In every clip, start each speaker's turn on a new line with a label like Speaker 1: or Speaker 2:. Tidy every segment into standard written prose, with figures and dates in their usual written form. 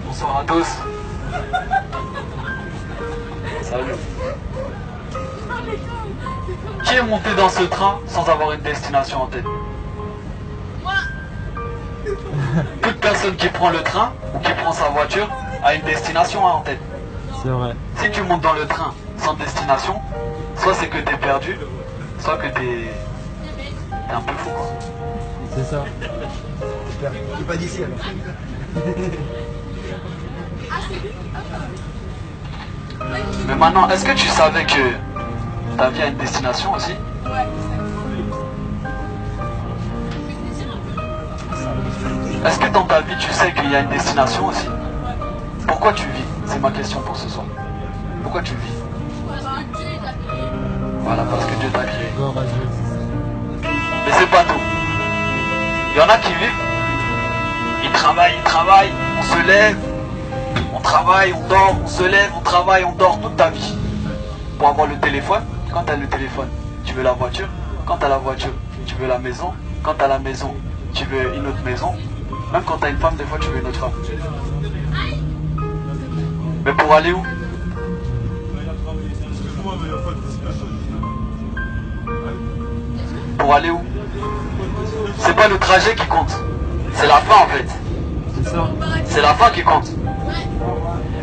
Speaker 1: Bonsoir à tous. Salut. Qui est monté dans ce train sans avoir une destination en tête?
Speaker 2: Moi.
Speaker 1: Toute personne qui prend le train ou qui prend sa voiture a une destination en tête.
Speaker 3: C'est vrai.
Speaker 1: Si tu montes dans le train sans destination, soit c'est que t'es perdu, soit que t'es un peu fou, quoi.
Speaker 3: C'est ça.
Speaker 4: T'es pas d'ici alors.
Speaker 1: Mais maintenant, est-ce que tu savais que ta vie a une destination aussi?
Speaker 2: Ouais.
Speaker 1: Est-ce que dans ta vie, tu sais qu'il y a une destination aussi? Pourquoi tu vis? C'est ma question pour ce soir. Pourquoi tu vis? Voilà, parce que Dieu t'a créé.
Speaker 3: Gloire à Dieu.
Speaker 1: Mais c'est pas tout. Il y en a qui vivent, ils travaillent, on se lève, on travaille, on dort, on se lève, on travaille, on dort toute ta vie. Pour avoir le téléphone, quand tu as le téléphone, tu veux la voiture. Quand tu as la voiture, tu veux la maison. Quand tu as la maison, tu veux une autre maison. Même quand tu as une femme, des fois tu veux une autre femme. Mais pour aller où? Pour aller où? C'est pas le trajet qui compte. C'est la fin en fait.
Speaker 3: C'est ça.
Speaker 1: C'est la fin qui compte.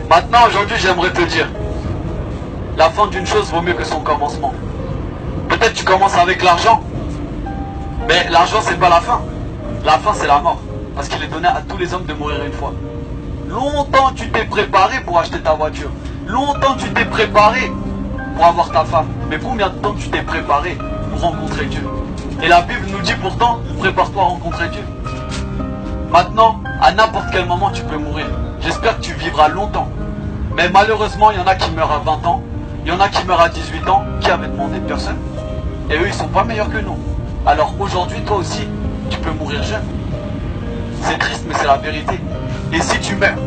Speaker 1: Maintenant, aujourd'hui, j'aimerais te dire, la fin d'une chose vaut mieux que son commencement. Peut-être tu commences avec l'argent, mais l'argent c'est pas la fin. La fin c'est la mort. Parce qu'il est donné à tous les hommes de mourir une fois. Longtemps tu t'es préparé pour acheter ta voiture. Longtemps tu t'es préparé pour avoir ta femme. Mais combien de temps tu t'es préparé pour rencontrer Dieu? Et la Bible nous dit pourtant, prépare-toi à rencontrer Dieu. Maintenant, à n'importe quel moment tu peux mourir. J'espère que tu vivras longtemps. Mais malheureusement, il y en a qui meurent à 20 ans. Il y en a qui meurent à 18 ans. Qui avait demandé? Personne. Et eux, ils sont pas meilleurs que nous. Alors aujourd'hui, toi aussi, tu peux mourir jeune. C'est triste, mais c'est la vérité. Et si tu meurs,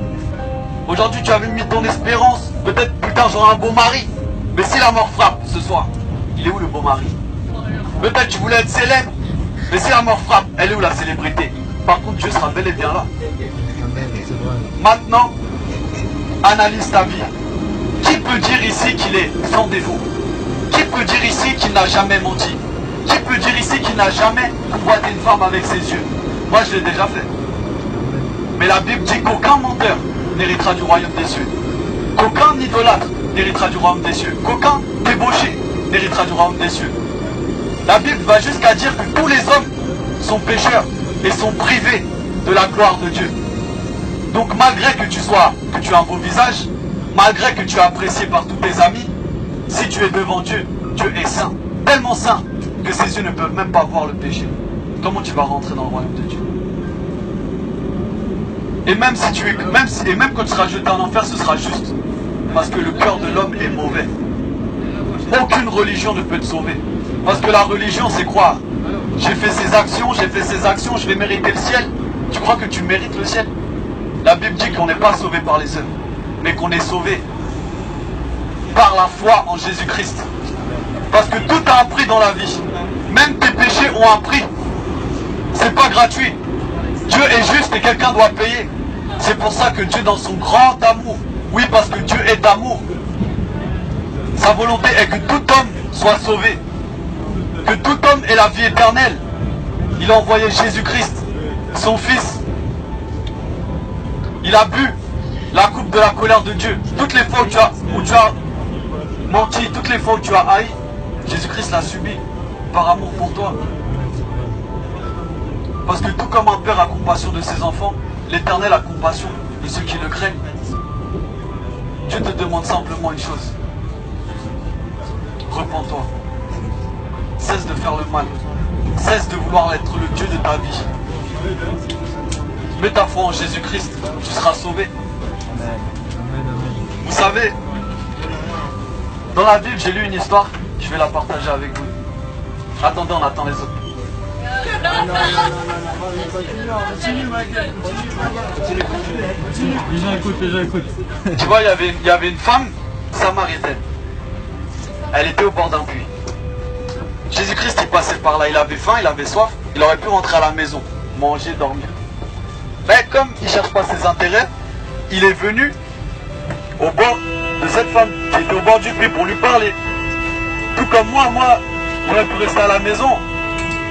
Speaker 1: aujourd'hui tu avais mis ton espérance, peut-être plus tard j'aurai un beau mari. Mais si la mort frappe ce soir, il est où le beau mari? Peut-être tu voulais être célèbre, mais si la mort frappe, elle est où la célébrité? Par contre, Dieu sera bel et bien là.
Speaker 3: Amen, c'est vrai.
Speaker 1: Maintenant, analyse ta vie. Qui peut dire ici qu'il est sans défaut? Qui peut dire ici qu'il n'a jamais menti? Qui peut dire ici qu'il n'a jamais convoité une femme avec ses yeux? Moi, je l'ai déjà fait. Mais la Bible dit qu'aucun menteur n'héritera du royaume des cieux. Qu'aucun idolâtre n'héritera du royaume des cieux. Qu'aucun débauché n'héritera du royaume des cieux. La Bible va jusqu'à dire que tous les hommes sont pécheurs et sont privés de la gloire de Dieu. Donc malgré que tu aies un beau visage, malgré que tu es apprécié par tous tes amis, si tu es devant Dieu, Dieu est saint. Tellement saint que ses yeux ne peuvent même pas voir le péché. Comment tu vas rentrer dans le royaume de Dieu? Et même si même quand tu seras jeté en enfer, ce sera juste. Parce que le cœur de l'homme est mauvais. Aucune religion ne peut te sauver. Parce que la religion, c'est croire. J'ai fait ces actions, je vais mériter le ciel. Tu crois que tu mérites le ciel? La Bible dit qu'on n'est pas sauvé par les œuvres, mais qu'on est sauvé par la foi en Jésus-Christ. Parce que tout a un prix dans la vie. Même tes péchés ont un prix. C'est pas gratuit. Dieu est juste et quelqu'un doit payer. C'est pour ça que Dieu, dans son grand amour, oui, parce que Dieu est amour, sa volonté est que tout homme soit sauvé, que tout homme ait la vie éternelle. Il a envoyé Jésus-Christ, son Fils. Il a bu la coupe de la colère de Dieu. Toutes les fois où tu as menti, toutes les fois où tu as haï, Jésus-Christ l'a subi par amour pour toi. Parce que tout comme un père a compassion de ses enfants, l'Éternel a compassion de ceux qui le craignent. Dieu te demande simplement une chose. Repens-toi. Cesse de faire le mal. Cesse de vouloir être le Dieu de ta vie. Mets ta foi en Jésus-Christ, tu seras sauvé. Vous savez, dans la Bible, j'ai lu une histoire, je vais la partager avec vous. Attendez, on attend les autres.
Speaker 3: Les gens écoutent.
Speaker 1: Tu vois, il y avait une femme samaritaine. Elle était au bord d'un puits. Jésus-Christ, il passait par là, il avait faim, il avait soif, il aurait pu rentrer à la maison, manger, dormir. Mais comme il cherche pas ses intérêts, il est venu au bord de cette femme qui était au bord du puits pour lui parler. Tout comme moi, j'aurais pu rester à la maison.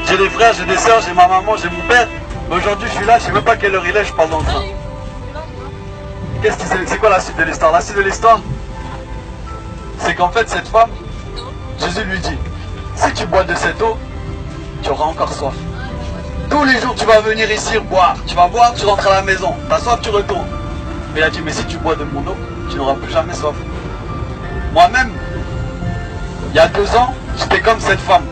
Speaker 1: J'ai des frères, j'ai des soeurs, j'ai ma maman, j'ai mon père. Mais aujourd'hui, je suis là, je sais même pas quelle heure il est, je parle dans le train. Qu'est-ce que c'est quoi la suite de l'histoire? La suite de l'histoire, c'est qu'en fait, cette femme, Jésus lui dit, si tu bois de cette eau, tu auras encore soif. Tous les jours, tu vas venir ici boire. Tu vas boire, tu rentres à la maison. T'as soif, tu retournes. Mais il a dit, mais si tu bois de mon eau, tu n'auras plus jamais soif. Moi-même, il y a 2 ans, j'étais comme cette femme.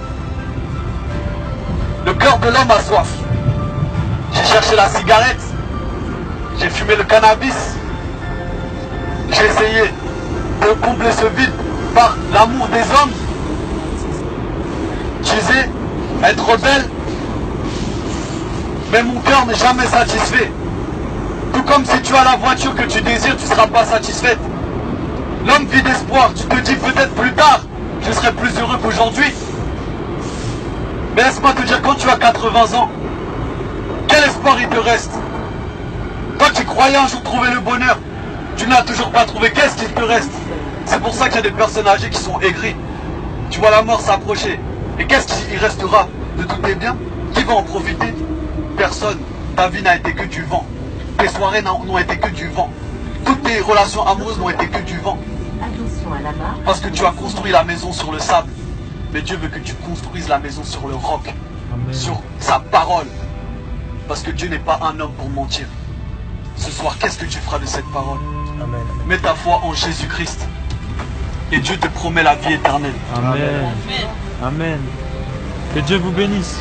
Speaker 1: Le cœur de l'homme a soif. J'ai cherché la cigarette. J'ai fumé le cannabis. J'ai essayé de combler ce vide par l'amour des hommes. Je disais, être rebelle. Mais mon cœur n'est jamais satisfait. Tout comme si tu as la voiture que tu désires, tu ne seras pas satisfaite. L'homme vit d'espoir. Tu te dis peut-être plus tard, je serai plus heureux qu'aujourd'hui. Mais laisse-moi te dire, quand tu as 80 ans, quel espoir il te reste? Toi qui croyais un jour trouver le bonheur, tu ne l'as toujours pas trouvé, qu'est-ce qu'il te reste? C'est pour ça qu'il y a des personnes âgées qui sont aigries. Tu vois la mort s'approcher. Et qu'est-ce qu'il restera de tous tes biens? Qui va en profiter? Personne. Ta vie n'a été que du vent. Tes soirées n'ont été que du vent. Toutes tes relations amoureuses n'ont été que du vent. Parce que tu as construit la maison sur le sable. Mais Dieu veut que tu construises la maison sur le roc.
Speaker 3: Amen.
Speaker 1: Sur sa parole. Parce que Dieu n'est pas un homme pour mentir. Ce soir, qu'est-ce que tu feras de cette parole?
Speaker 4: Amen.
Speaker 1: Mets ta foi en Jésus-Christ. Et Dieu te promet la vie éternelle.
Speaker 3: Amen. Amen. Que Dieu vous bénisse.